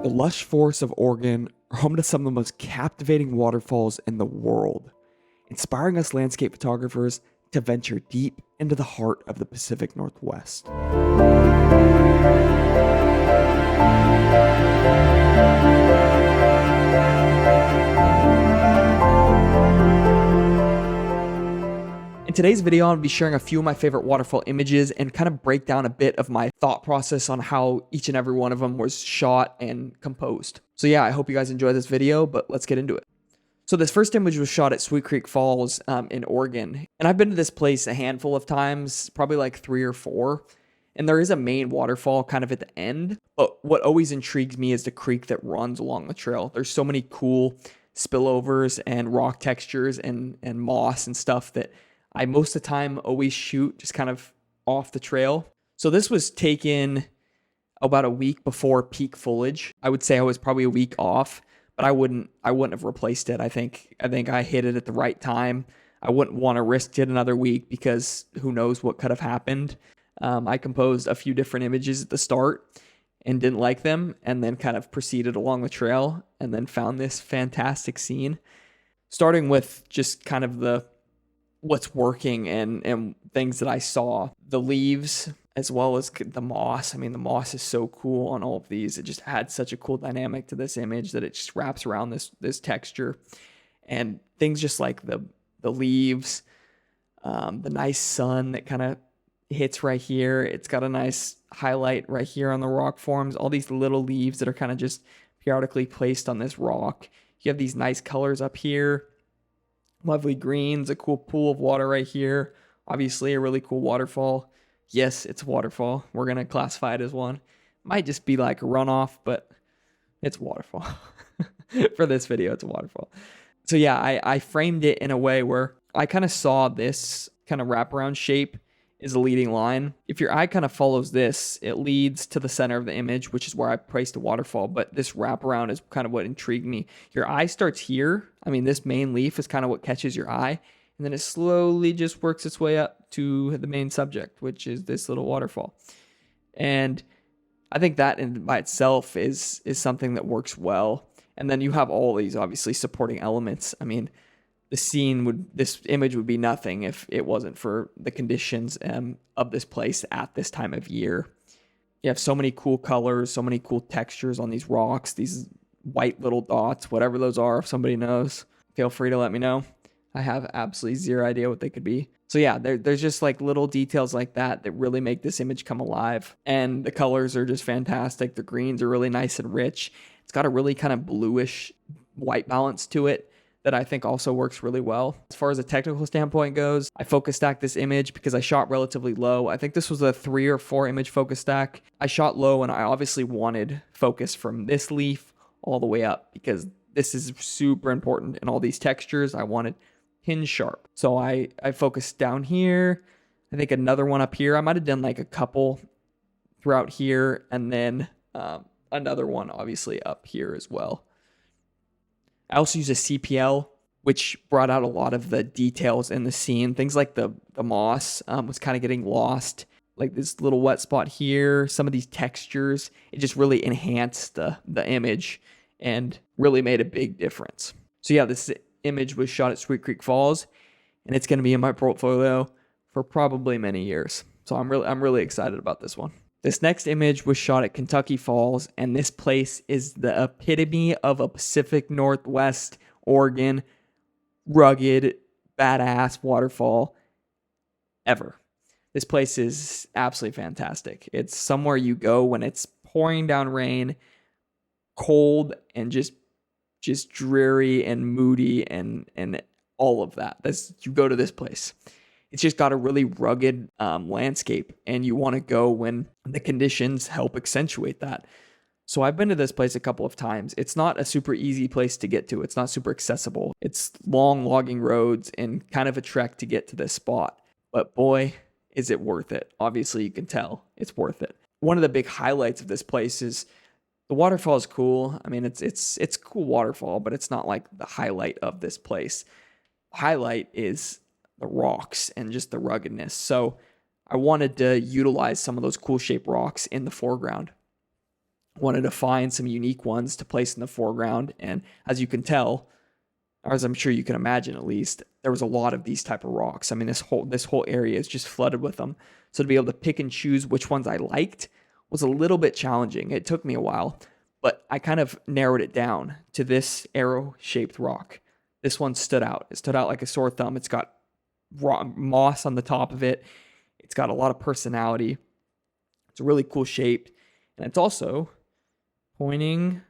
The lush forests of Oregon are home to some of the most captivating waterfalls in the world, inspiring us landscape photographers to venture deep into the heart of the Pacific Northwest. In today's video, I'll be sharing a few of my favorite waterfall images and kind of break down a bit of my thought process on how each and every one of them was shot and composed. So yeah, I hope you guys enjoy this video, but let's get into it. So this first image was shot at Sweet Creek Falls in Oregon. And I've been to this place a handful of times, probably like 3 or 4. And there is a main waterfall kind of at the end. But what always intrigues me is the creek that runs along the trail. There's so many cool spillovers and rock textures and moss and stuff that I most of the time always shoot just kind of off the trail. So this was taken about a week before peak foliage. I would say I was probably a week off, but I wouldn't have replaced it. I think I hit it at the right time. I wouldn't want to risk it another week because who knows what could have happened. I composed a few different images at the start and didn't like them, and then kind of proceeded along the trail and then found this fantastic scene. Starting with just kind of what's working and things that I saw. The leaves as well as the moss. I mean, the moss is so cool on all of these. It just adds such a cool dynamic to this image that it just wraps around this texture. And things just like the leaves, the nice sun that kind of hits right here. It's got a nice highlight right here on the rock forms. All these little leaves that are kind of just periodically placed on this rock. You have these nice colors up here. Lovely greens, a cool pool of water right here. Obviously a really cool waterfall. Yes, it's a waterfall. We're going to classify it as one. Might just be like a runoff, but it's a waterfall. For this video, it's a waterfall. So yeah, I framed it in a way where I kind of saw this kind of wraparound shape is a leading line. If your eye kind of follows this, it leads to the center of the image, which is where I placed a waterfall. But this wraparound is kind of what intrigued me. Your eye starts here. I mean, this main leaf is kind of what catches your eye. And then it slowly just works its way up to the main subject, which is this little waterfall. And I think that by itself is something that works well. And then you have all these obviously supporting elements. I mean, this image would be nothing if it wasn't for the conditions of this place at this time of year. You have so many cool colors, so many cool textures on these rocks, these white little dots, whatever those are. If somebody knows, feel free to let me know. I have absolutely zero idea what they could be. So yeah, there's just like little details like that really make this image come alive. And the colors are just fantastic. The greens are really nice and rich. It's got a really kind of bluish white balance to it that I think also works really well. As far as a technical standpoint goes, I focus stacked this image because I shot relatively low. I think this was a 3 or 4 image focus stack. I shot low and I obviously wanted focus from this leaf all the way up because this is super important in all these textures. I wanted pin sharp. So I focused down here. I think another one up here. I might have done like a couple throughout here and then another one obviously up here as well. I also use a CPL, which brought out a lot of the details in the scene. Things like the moss was kind of getting lost. Like this little wet spot here, some of these textures, it just really enhanced the image and really made a big difference. So yeah, this image was shot at Sweet Creek Falls, and it's going to be in my portfolio for probably many years. So I'm really excited about this one. This next image was shot at Kentucky Falls, and this place is the epitome of a Pacific Northwest, Oregon, rugged, badass waterfall ever. This place is absolutely fantastic. It's somewhere you go when it's pouring down rain, cold, and just dreary and moody and all of that. You go to this place. It's just got a really rugged landscape, and you want to go when the conditions help accentuate that. So I've been to this place a couple of times. It's not a super easy place to get to. It's not super accessible. It's long logging roads and kind of a trek to get to this spot. But boy, is it worth it. Obviously, you can tell it's worth it. One of the big highlights of this place is the waterfall is cool. I mean, it's a cool waterfall, but it's not like the highlight of this place. Highlight is the rocks and just the ruggedness. So I wanted to utilize some of those cool shaped rocks in the foreground. Wanted to find some unique ones to place in the foreground. And as you can tell, or as I'm sure you can imagine at least, there was a lot of these type of rocks. I mean, this whole area is just flooded with them. So to be able to pick and choose which ones I liked was a little bit challenging. It took me a while, but I kind of narrowed it down to this arrow-shaped rock. This one stood out. It stood out like a sore thumb. It's got moss on the top of it. It's got a lot of personality. It's a really cool shape. And it's also pointing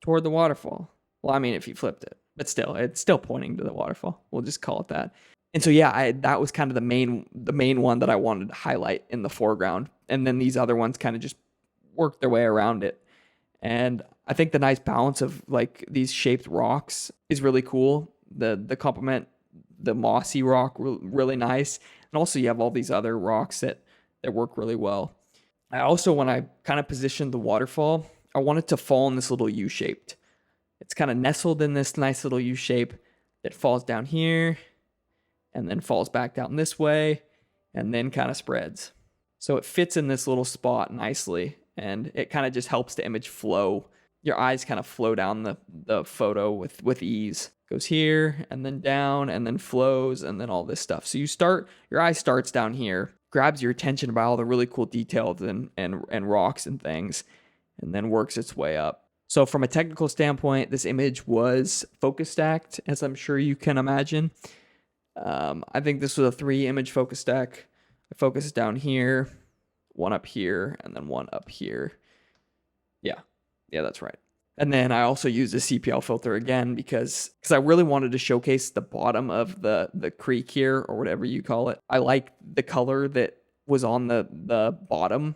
toward the waterfall. Well, I mean, if you flipped it, but still, it's still pointing to the waterfall. We'll just call it that. And so, yeah, that was kind of the main one that I wanted to highlight in the foreground. And then these other ones kind of just worked their way around it. And I think the nice balance of like these shaped rocks is really cool. The complement the mossy rock really nice. And also you have all these other rocks that work really well. I also, when I kind of positioned the waterfall, I want it to fall in this little U-shaped. It's kind of nestled in this nice little U shape that falls down here and then falls back down this way and then kind of spreads. So it fits in this little spot nicely, and it kind of just helps the image flow. Your eyes kind of flow down the photo with ease. Goes here and then down and then flows and then all this stuff. So your eye starts down here, grabs your attention by all the really cool details and rocks and things, and then works its way up. So from a technical standpoint, this image was focus stacked, as I'm sure you can imagine. I think this was a 3-image focus stack. I focused down here, one up here, and then one up here. Yeah, that's right. And then I also used a CPL filter again because I really wanted to showcase the bottom of the creek here, or whatever you call it. I like the color that was on the bottom,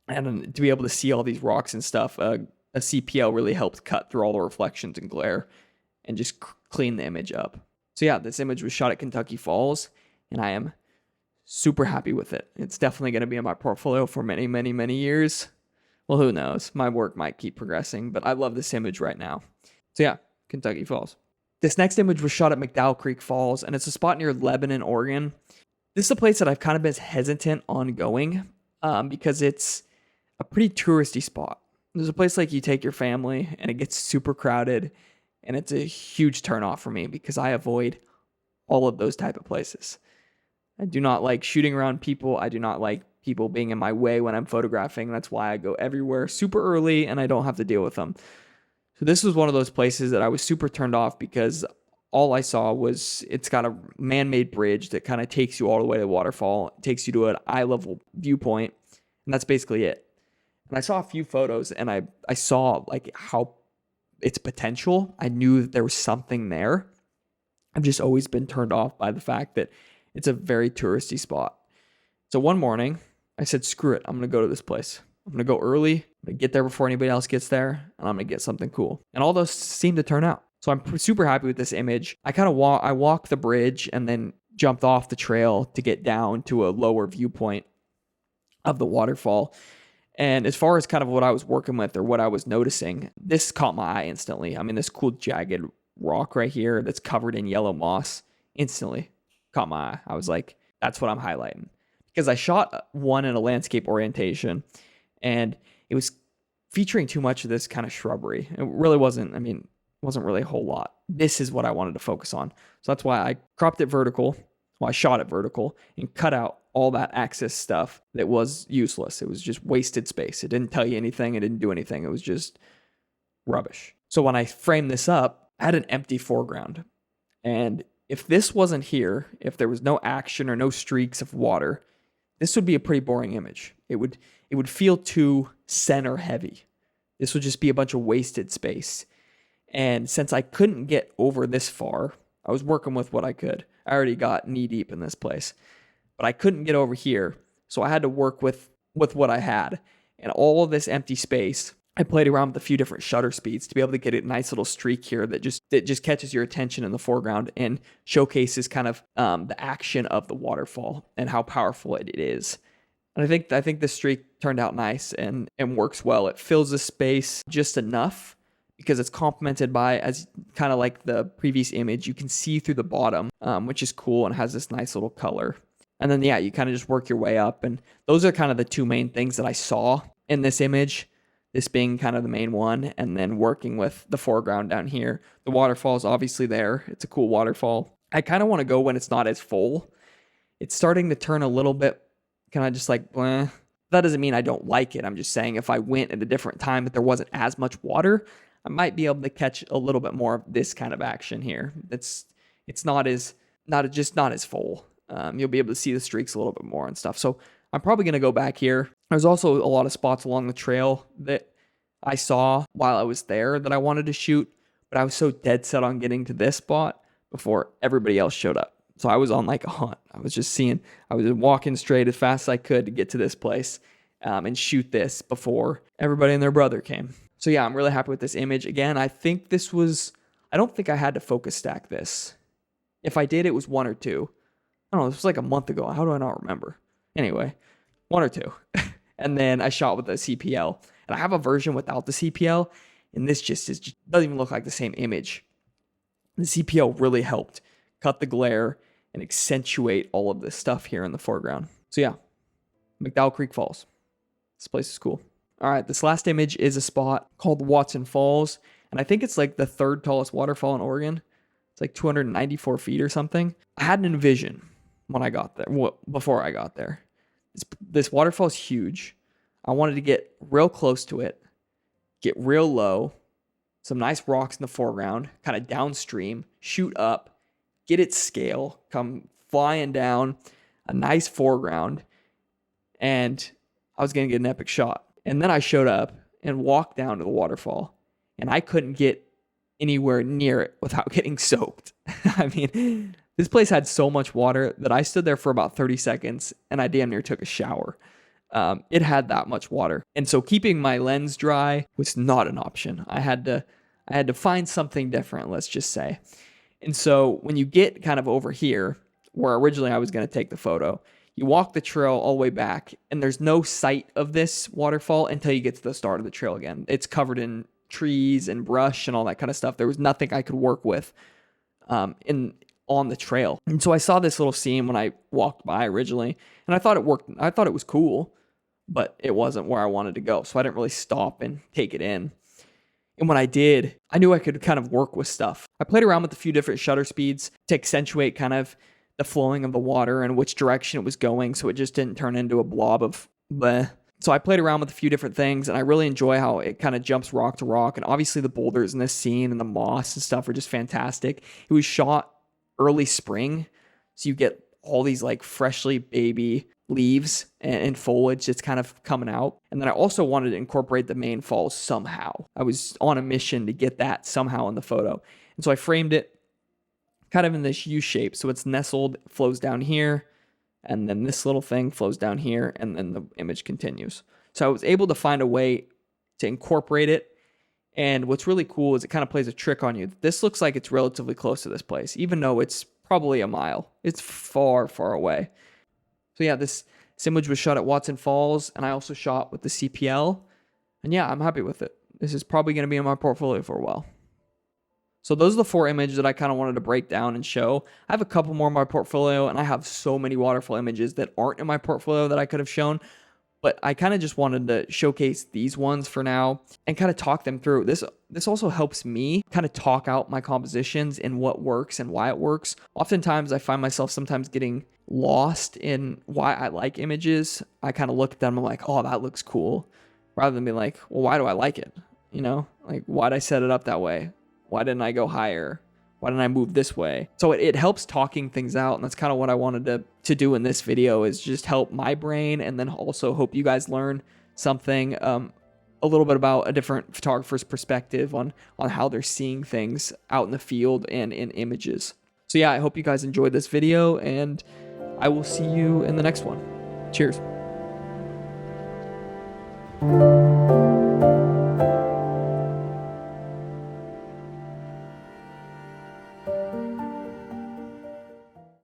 and to be able to see all these rocks and stuff, a CPL really helped cut through all the reflections and glare and just clean the image up. So yeah, this image was shot at Kentucky Falls, and I am super happy with it. It's definitely going to be in my portfolio for many, many, many years. Well, who knows? My work might keep progressing, but I love this image right now. So yeah, Kentucky Falls. This next image was shot at McDowell Creek Falls, and it's a spot near Lebanon, Oregon. This is a place that I've kind of been hesitant on going because it's a pretty touristy spot. There's a place like you take your family and it gets super crowded, and it's a huge turnoff for me because I avoid all of those type of places. I do not like shooting around people. I do not like people being in my way when I'm photographing. That's why I go everywhere super early and I don't have to deal with them. So this was one of those places that I was super turned off because all I saw was it's got a man-made bridge that kind of takes you all the way to the waterfall. It takes you to an eye-level viewpoint, and that's basically it. And I saw a few photos, and I saw like how its potential. I knew that there was something there. I've just always been turned off by the fact that it's a very touristy spot. So one morning, I said, screw it. I'm going to go to this place. I'm going to go early. I'm going to get there before anybody else gets there, and I'm going to get something cool. And all those seemed to turn out. So I'm super happy with this image. I kind of walked the bridge and then jumped off the trail to get down to a lower viewpoint of the waterfall. And as far as kind of what I was working with or what I was noticing, this caught my eye instantly. I mean, this cool jagged rock right here that's covered in yellow moss instantly caught my eye. I was like, that's what I'm highlighting. Because I shot one in a landscape orientation, and it was featuring too much of this kind of shrubbery. It really wasn't, wasn't really a whole lot. This is what I wanted to focus on. So that's why I cropped it vertical. Well, I shot it vertical and cut out all that axis stuff that was useless. It was just wasted space. It didn't tell you anything. It didn't do anything. It was just rubbish. So when I framed this up, I had an empty foreground. And if this wasn't here, if there was no action or no streaks of water, this would be a pretty boring image. It would feel too center heavy. This would just be a bunch of wasted space. And since I couldn't get over this far, I was working with what I could. I already got knee deep in this place, but I couldn't get over here. So I had to work with what I had. And all of this empty space, I played around with a few different shutter speeds to be able to get a nice little streak here that just catches your attention in the foreground and showcases kind of the action of the waterfall and how powerful it is. And I think this streak turned out nice and works well. It fills the space just enough because it's complemented by, as kind of like the previous image, you can see through the bottom, which is cool and has this nice little color. And then, yeah, you kind of just work your way up. And those are kind of the two main things that I saw in this image. this being kind of the main one, and then working with the foreground down here. The waterfall is obviously there. It's a cool waterfall. I kind of want to go when it's not as full. It's starting to turn a little bit kind of just like, bleh. That doesn't mean I don't like it. I'm just saying if I went at a different time that there wasn't as much water, I might be able to catch a little bit more of this kind of action here. It's not as full. You'll be able to see the streaks a little bit more and stuff. So I'm probably going to go back here. There's also a lot of spots along the trail that I saw while I was there that I wanted to shoot, but I was so dead set on getting to this spot before everybody else showed up. So I was on like a hunt. I was walking straight as fast as I could to get to this place and shoot this before everybody and their brother came. So yeah, I'm really happy with this image. Again, I don't think I had to focus stack this. If I did, it was 1 or 2. I don't know, this was like a month ago. How do I not remember? Anyway, 1 or 2. And then I shot with the CPL. And I have a version without the CPL, and this just doesn't even look like the same image. The CPL really helped cut the glare and accentuate all of this stuff here in the foreground. So yeah, McDowell Creek Falls. This place is cool. All right, this last image is a spot called Waterfalls, and I think it's like the 3rd tallest waterfall in Oregon. It's like 294 feet or something. I had an envision when I got there, before I got there. This waterfall is huge. I wanted to get real close to it, get real low, some nice rocks in the foreground, kind of downstream, shoot up, get its scale, come flying down, a nice foreground, and I was going to get an epic shot. And then I showed up and walked down to the waterfall, and I couldn't get anywhere near it without getting soaked. I mean, this place had so much water that I stood there for about 30 seconds, and I damn near took a shower. It had that much water. And so keeping my lens dry was not an option. I had to find something different, let's just say. And so when you get kind of over here, where originally I was going to take the photo, you walk the trail all the way back, and there's no sight of this waterfall until you get to the start of the trail again. It's covered in trees and brush and all that kind of stuff. There was nothing I could work with on the trail. And so I saw this little scene when I walked by originally, and I thought it worked. I thought it was cool, but it wasn't where I wanted to go. So I didn't really stop and take it in. And when I did, I knew I could kind of work with stuff. I played around with a few different shutter speeds to accentuate kind of the flowing of the water and which direction it was going, so it just didn't turn into a blob of bleh. So I played around with a few different things, and I really enjoy how it kind of jumps rock to rock. And obviously the boulders in this scene and the moss and stuff are just fantastic. It was shot early spring, so you get all these like freshly baby leaves and foliage that's kind of coming out. And then I also wanted to incorporate the main falls somehow. I was on a mission to get that somehow in the photo. And so I framed it kind of in this U shape. So it's nestled, flows down here, and then this little thing flows down here, and then the image continues. So I was able to find a way to incorporate it. And what's really cool is it kind of plays a trick on you. This looks like it's relatively close to this place, even though it's probably a mile. It's far, far away. So yeah, this image was shot at Waterfalls, and I also shot with the CPL. And yeah, I'm happy with it. This is probably going to be in my portfolio for a while. So those are the 4 images that I kind of wanted to break down and show. I have a couple more in my portfolio, and I have so many waterfall images that aren't in my portfolio that I could have shown. But I kind of just wanted to showcase these ones for now and kind of talk them through. This also helps me kind of talk out my compositions and what works and why it works. Oftentimes I find myself sometimes getting lost in why I like images. I kind of look at them and I'm like, oh, that looks cool. Rather than be like, well, why do I like it? You know, like, why'd I set it up that way? Why didn't I go higher? Why didn't I move this way? So it helps talking things out, and that's kind of what I wanted to do in this video, is just help my brain, and then also hope you guys learn something a little bit about a different photographer's perspective on how they're seeing things out in the field and in images. So yeah, I hope you guys enjoyed this video, and I will see you in the next one. Cheers.